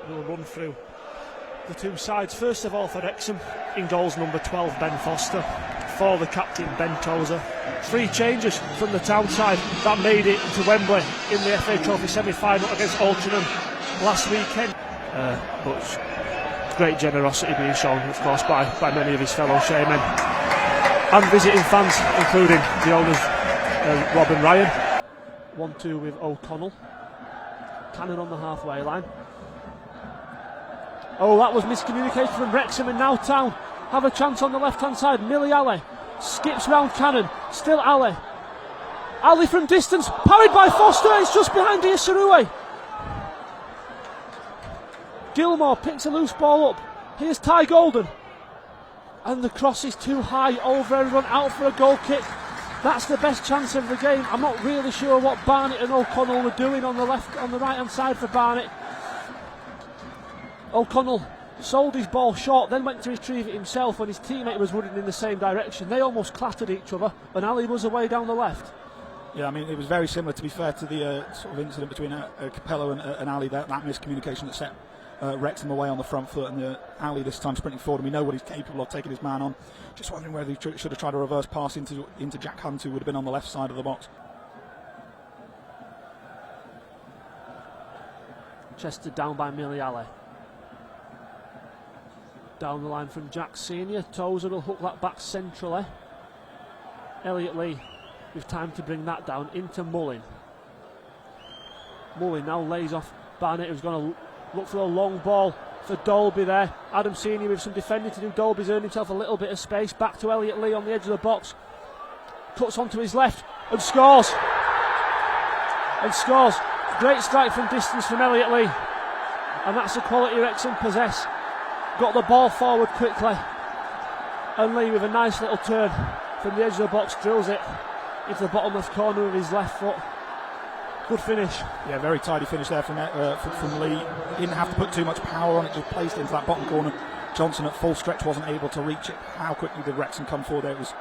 We'll run through the two sides. First of all, for Wrexham, in goals number 12, Ben Foster. For the captain, Ben Tozer. 3 changes from the town side that made it to Wembley in the FA Trophy semi-final against Altrincham last weekend. But great generosity being shown, of course, by many of his fellow Shamen and visiting fans, including the owners, Rob and Ryan. 1-2 with O'Connell. Cannon on the halfway line. Oh, that was miscommunication from Wrexham, and now Town have a chance on the left-hand side. Millie Ali skips round Cannon. Still Ali. Ali from distance, parried by Foster. It's just behind Diasarue. Gilmore picks a loose ball up. Here's Ty Golden. And the cross is too high over everyone, out for a goal kick. That's the best chance of the game. I'm not really sure what Barnett and O'Connell were doing on the right-hand side for Barnett. O'Connell sold his ball short, then went to retrieve it himself when his teammate was running in the same direction. They almost clattered each other, and Ali was away down the left. Yeah, I mean, it was very similar, to be fair, to the sort of incident between Capello and Ali, that miscommunication that set Wrexham away on the front foot, and Ali this time sprinting forward, and we know what he's capable of, taking his man on. Just wondering whether he should have tried a reverse pass into Jack Hunt, who would have been on the left side of the box. Chested down by Millie Ali. Down the line from Jack Senior. Tozer will hook that back centrally. Elliot Lee with time to bring that down into Mullin. Mullin now lays off Barnett, who's going to look for a long ball for Dolby there. Adam Senior with some defending to do. Dolby's earned himself a little bit of space. Back to Elliot Lee on the edge of the box. Cuts onto his left and scores. Great strike from distance from Elliot Lee. And that's the quality Wrexham possess. Got the ball forward quickly, and Lee with a nice little turn from the edge of the box drills it into the bottom left corner of his left foot. Good finish. Yeah, very tidy finish there from Lee. Didn't have to put too much power on it, just placed it into that bottom corner. Johnson at full stretch wasn't able to reach it. How quickly did Wrexham come forward there? It was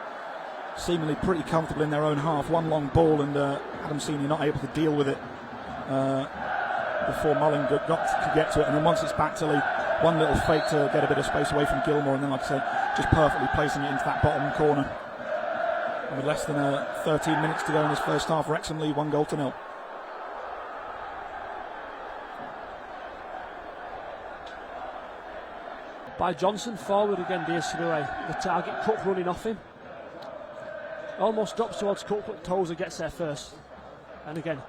seemingly pretty comfortable in their own half. One long ball, and Adam Senior not able to deal with it before Mullin could get to it. And then once it's back to Lee, one little fake to get a bit of space away from Gilmore, and then, like I said, just perfectly placing it into that bottom corner. And with less than 13 minutes to go in this first half, Wrexham lead 1-0. By Johnson, forward again, Diasarue. The target, Cook running off him. Almost drops towards Cook, but Tozer gets there first. And again,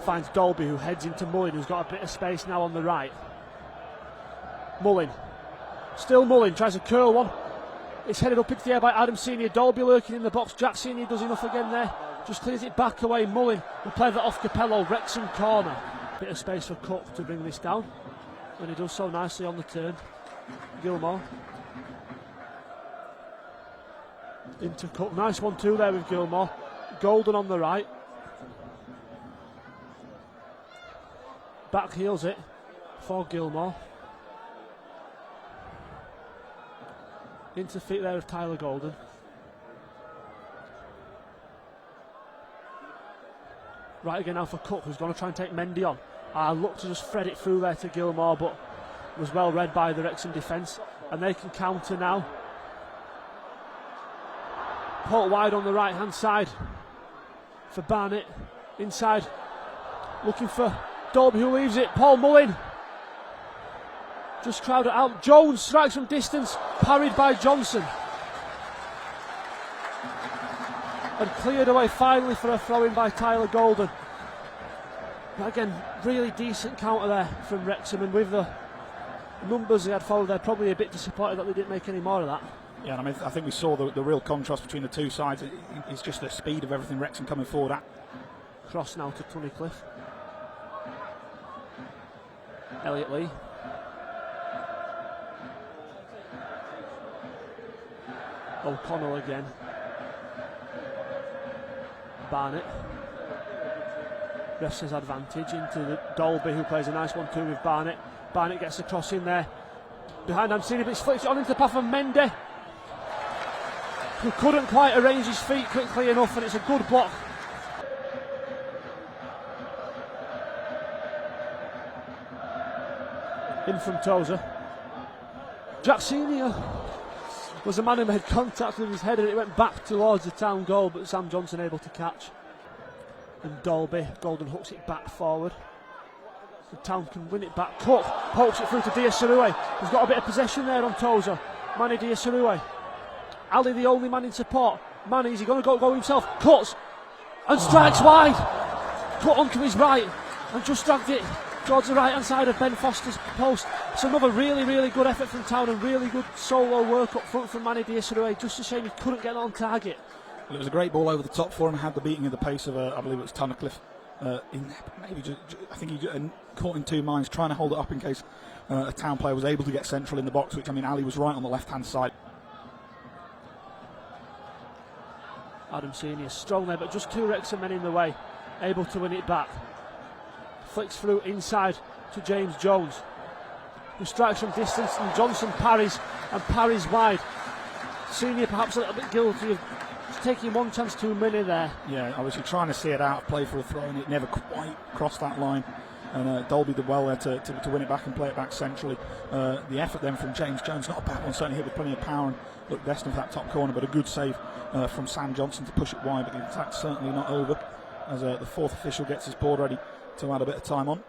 finds Dolby, who heads into Mullin, who's got a bit of space now on the right. Mullin. Still Mullin, tries a curl one. It's headed up into the air by Adam Senior. Dolby lurking in the box. Jack Senior does enough again there. Just clears it back away. Mullin will play that off Capello. Wrexham corner. Bit of space for Cook to bring this down. And he does so nicely on the turn. Gilmore. Into Cook. Nice 1-2 there with Gilmore. Golden on the right. Back heels it for Gilmore. Into feet there of Tyler Golden. Right again now for Cook, who's going to try and take Mendy on. Looked to just thread it through there to Gilmore, but was well read by the Wrexham defence. And they can counter now. Put wide on the right hand side for Barnett. Inside, looking for Dolby, who leaves it. Paul Mullin. Just crowded out. Jones strikes from distance, parried by Johnson. And cleared away finally for a throw-in by Tyler Golden. But again, really decent counter there from Wrexham, and with the numbers they had forward, they're probably a bit disappointed that they didn't make any more of that. Yeah, I mean, I think we saw the real contrast between the two sides. It's just the speed of everything Wrexham coming forward at. Cross now to Tunnicliffe. Elliot Lee. O'Connell again. Barnett. Ref says advantage into the Dolby, who plays a nice 1-2 with Barnett. Barnett gets the cross in there. Behind Amsini, but he's flicks it on into the path of Mendy, who couldn't quite arrange his feet quickly enough, and it's a good block. In from Tozer. Jack Senior was the man who made contact with his head, and it went back towards the Town goal, but Sam Johnson able to catch. And Golden hooks it back forward. The Town can win it back. Cook pokes it through to Diasarue. He's got a bit of possession there on Tozer. Manny Diasarue. Ali, the only man in support. Manny, is he going to go himself? Cuts and strikes wide. Cut onto his right and just dragged it towards the right hand side of Ben Foster's post. It's another really, really good effort from Town and really good solo work up front from Manny Diasarue. Just a shame he couldn't get on target. Well, it was a great ball over the top for him. Had the beating of the pace of, I believe it was Tunnicliffe. I think he caught in two minds, trying to hold it up in case a Town player was able to get central in the box, which, I mean, Ali was right on the left-hand side. Adam Senior strong there, but just two Wrexham men in the way, able to win it back. Flicks through inside to James Jones, who strikes from distance, and Johnson parries wide. Senior perhaps a little bit guilty of taking one chance too many there. Yeah, obviously trying to see it out, play for a throw, and it never quite crossed that line. And Dolby did well there to win it back and play it back centrally. The effort then from James Jones, not a bad one, certainly hit with plenty of power and looked destined for that top corner, but a good save from Sam Johnson to push it wide. But the attack's certainly not over, as the fourth official gets his board ready to add a bit of time on.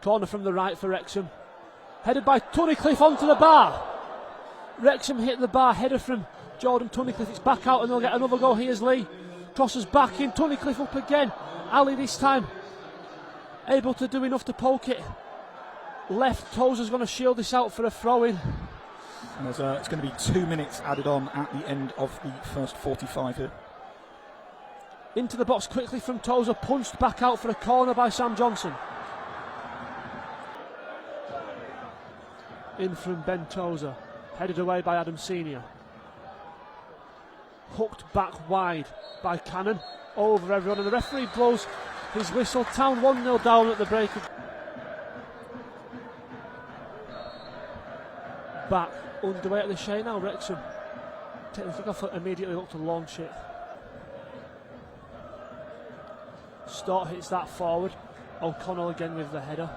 Corner from the right for Wrexham, headed by Tunnicliffe onto the bar. Wrexham hit the bar, header from Jordan Tunnicliffe. It's back out and they'll get another goal. Here's Lee, crosses back in, Tunnicliffe up again. Ali this time able to do enough to poke it left. Tozer's going to shield this out for a throw-in. And it's going to be 2 minutes added on at the end of the first 45 here. Into the box quickly from Tozer, punched back out for a corner by Sam Johnson. In from Ben Tozer, headed away by Adam Senior. Hooked back wide by Cannon, over everyone, and the referee blows his whistle. Town 1-0 down at the break. Back underway at the Shea now. Wrexham take the kickoff, immediately look to launch it. Stott hits that forward. O'Connell again with the header.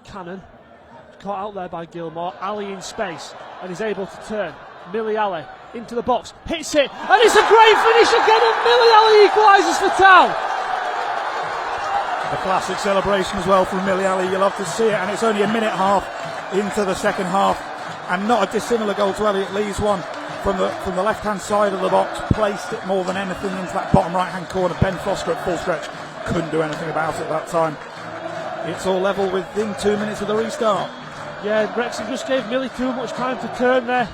Cannon caught out there by Gilmore. Ali in space and he's able to turn. Millie Ali into the box, hits it, and it's a great finish again, and Millie Ali equalises for Town. A classic celebration as well from Millie Ali. You love to see it, and it's only a minute and a half into the second half, and not a dissimilar goal to Elliot Lee's one from the left-hand side of the box. Placed it more than anything into that bottom right-hand corner. Ben Foster at full stretch couldn't do anything about it at that time. It's all level within 2 minutes of the restart. Yeah, Wrexham just gave Millie too much time to turn there.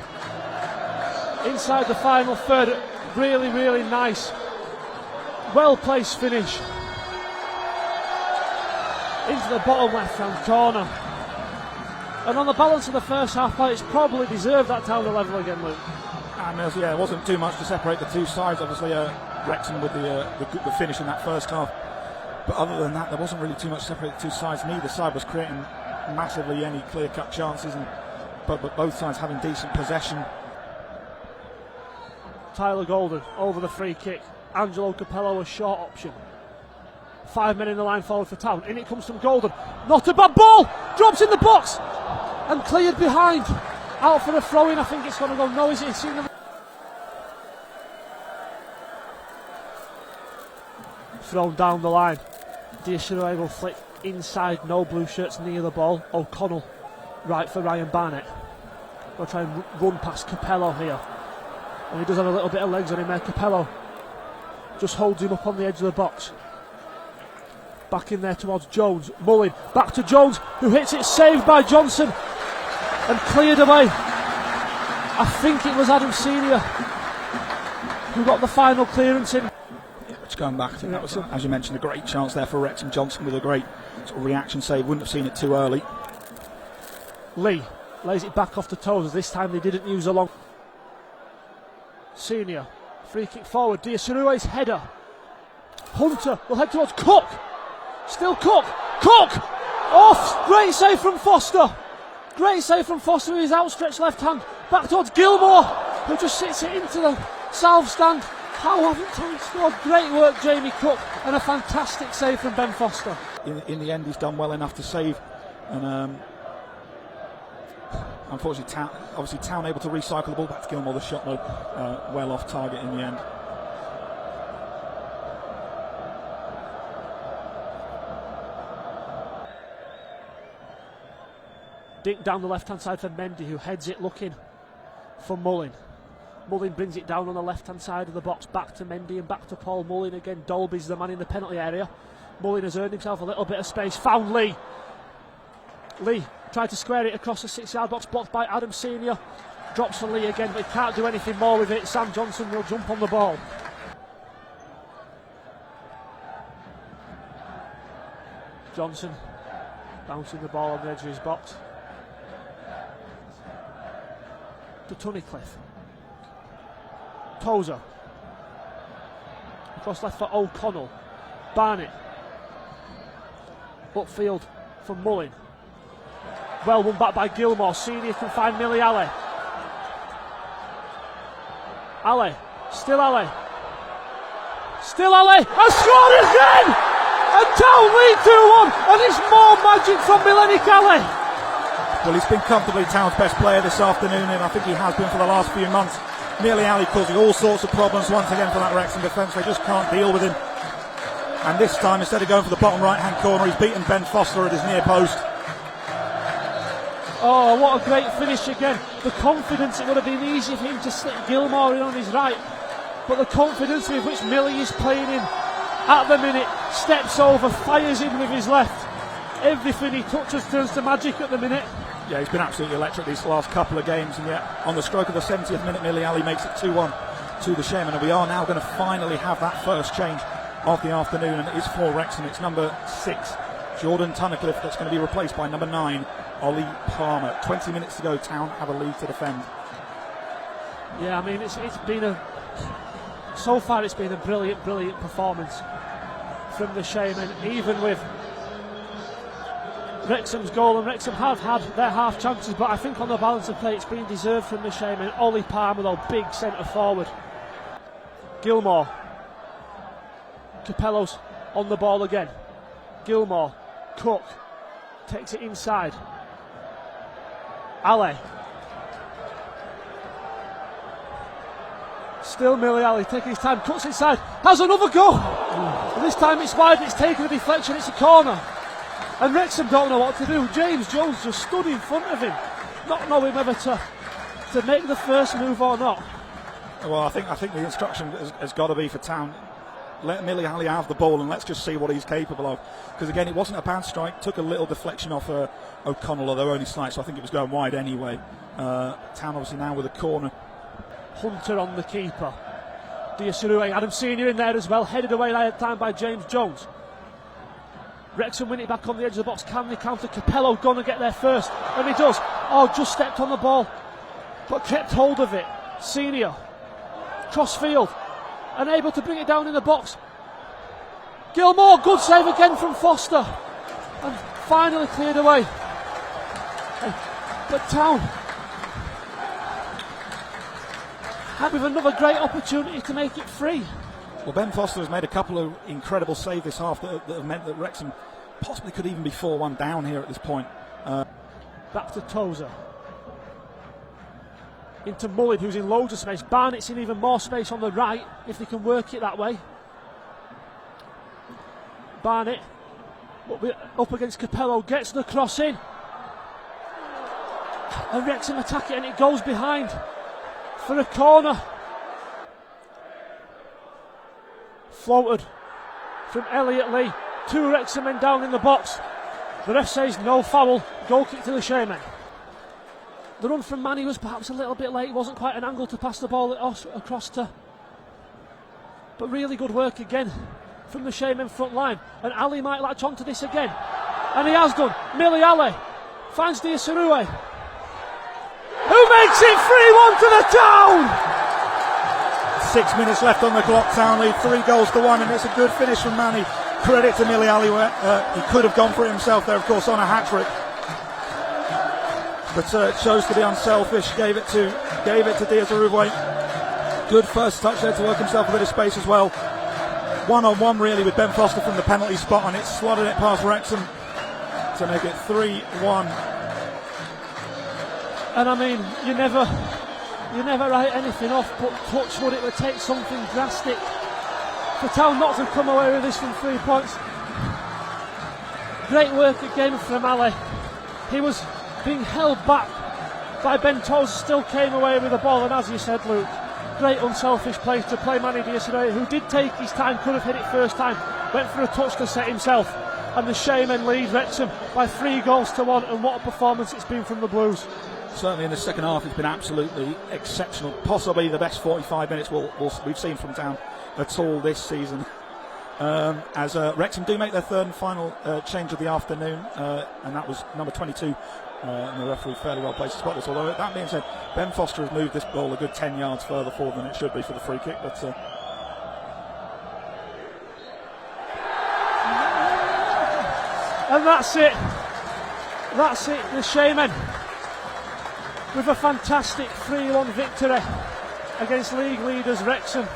Inside the final third, really, really nice, well-placed finish into the bottom left-hand corner. And on the balance of the first half, it's probably deserved that Town to level again, Luke. And there wasn't too much to separate the two sides. Obviously, Wrexham with the finish in that first half. But other than that, there wasn't really too much to separate the two sides. Neither side was creating massively any clear-cut chances, but both sides having decent possession. Tyler Golden over the free kick. Angelo Capello a short option. 5 men in the line forward for Town. In it comes from Golden. Not a bad ball. Drops in the box and cleared behind. Out for a throw-in. I think it's going to go. No, is it? It's in the... Thrown down the line. Diasarue will flick inside. No blue shirts near the ball. O'Connell right for Ryan Barnett. We'll try and run past Capello here. And he does have a little bit of legs on him there. Capello just holds him up on the edge of the box. Back in there towards Jones. Mullin back to Jones, who hits it, saved by Johnson and cleared away. I think it was Adam Senior who got the final clearance in. Yeah, which going back, I think that was, as you mentioned, a great chance there for Wrexham. Johnson with a great sort of reaction save. Wouldn't have seen it too early. Lee lays it back off the toes. This time they didn't use a long. Senior, free kick forward, Diasarue's header. Hunter will head towards Cook. Still Cook. Cook! Off! Great save from Foster. Great save from Foster with his outstretched left hand. Back towards Gilmore, who just sits it into the south stand. How haven't Town scored? Great work, Jamie Cook, and a fantastic save from Ben Foster. In the end, he's done well enough to save And unfortunately, Town able to recycle the ball back to Gilmore. The shot, though, well off target in the end. Dink down the left-hand side for Mendy, who heads it looking for Mullin. Mullin brings it down on the left-hand side of the box, back to Mendy and back to Paul Mullin again. Dolby's the man in the penalty area. Mullin has earned himself a little bit of space, found Lee. Lee tried to square it across the 6-yard box, blocked by Adam Senior. Drops for Lee again, but he can't do anything more with it. Sam Johnson will jump on the ball. Johnson bouncing the ball on the edge of his box. To Tunnicliffe. Tozer. Across left for O'Connell. Barnett. Upfield for Mullin. Well won back by Gilmore. Senior can find Millie Alley. Alley. Still Alley. Still Alley. Has scored again! And Town lead 2-1. And it's more magic from Milenic Alley. Well, he's been comfortably Town's best player this afternoon, and I think he has been for the last few months. Millie Alley causing all sorts of problems once again for that Wrexham defence. They just can't deal with him. And this time, instead of going for the bottom right-hand corner, he's beaten Ben Foster at his near post. Oh, what a great finish again. The confidence, it would have been easy for him to slip Gilmore in on his right. But the confidence with which Millie is playing in at the minute, steps over, fires in with his left. Everything he touches turns to magic at the minute. Yeah, he's been absolutely electric these last couple of games, and yet on the stroke of the 70th minute, Millie Alley makes it 2-1 to the Shaman, and we are now going to finally have that first change of the afternoon, and it is for Wrexham. It's number 6, Jordan Tunnicliffe, that's going to be replaced by number 9, Ollie Palmer. 20 minutes to go, Town have a lead to defend. Yeah, I mean, it's been so far it's been a brilliant performance from the Shaman, even with Wrexham's goal, and Wrexham have had their half chances, but I think on the balance of play it's been deserved from the Shaman. Ollie Palmer, though, big centre forward. Gilmore. Capello's on the ball again. Gilmore. Cook takes it inside. Alley. Still Millie Alley taking his time, cuts inside, has another go! And this time it's wide, it's taken a deflection, it's a corner. And Wrexham don't know what to do. James Jones just stood in front of him, not knowing whether to make the first move or not. Well, I think the instruction has got to be for Town. Let Millie Alley have the ball and let's just see what he's capable of. Because again, it wasn't a bad strike, took a little deflection off O'Connell, although only slight, so I think it was going wide anyway. Town obviously now with a corner. Hunter on the keeper. Diasirue, Adam Senior in there as well, headed away that time by James Jones. Wrexham win it back on the edge of the box. Can they counter? Capello gonna get there first, and he does. Oh, just stepped on the ball, but kept hold of it. Senior, crossfield, unable to bring it down in the box. Gilmore, good save again from Foster, and finally cleared away. But Town had with another great opportunity to make it free. Well, Ben Foster has made a couple of incredible saves this half that have meant that Wrexham possibly could even be 4-1 down here at this point. Back to Tozer. Into Mullin, who's in loads of space. Barnett's in even more space on the right, if they can work it that way. Barnett up against Capello, gets the cross in. And Wrexham attack it, and it goes behind for a corner. Floated from Elliot Lee. 2 Wrexham men down in the box. The ref says no foul. Goal kick to the Shaman. The run from Manny was perhaps a little bit late. It wasn't quite an angle to pass the ball across to. But really good work again from the Shaman front line. And Ali might latch onto this again. And he has done. Millie Alley finds Diasirue, who makes it 3-1 to the Town! 6 minutes left on the clock. Town lead 3-1, and it's a good finish from Manny. Credit to Millie Alley, he could have gone for it himself there, of course, on a hat-trick. But chose to be unselfish, gave it to Diasirue. Good first touch there to work himself a bit of space as well. One-on-one really with Ben Foster from the penalty spot, and it slotted it past Wrexham. to make it 3-1. And I mean, you never write anything off, but touch wood, it would take something drastic for Town not to come away with this from 3 points. Great work again from Ali. He was being held back by Ben Tozer, still came away with the ball, and as you said, Luke, great unselfish play to play Manny Diaz-Ray, who did take his time, could have hit it first time, went for a touch to set himself, and the Shaman lead Wrexham by 3-1, and what a performance it's been from the Blues. Certainly in the second half it's been absolutely exceptional, possibly the best 45 minutes we've seen from Town at all this season. As Wrexham do make their third and final change of the afternoon, and that was number 22, and the referee fairly well placed to spot this, although that being said, Ben Foster has moved this ball a good 10 yards further forward than it should be for the free kick, but and that's it, the Shaman with a fantastic 3-1 victory against league leaders Wrexham.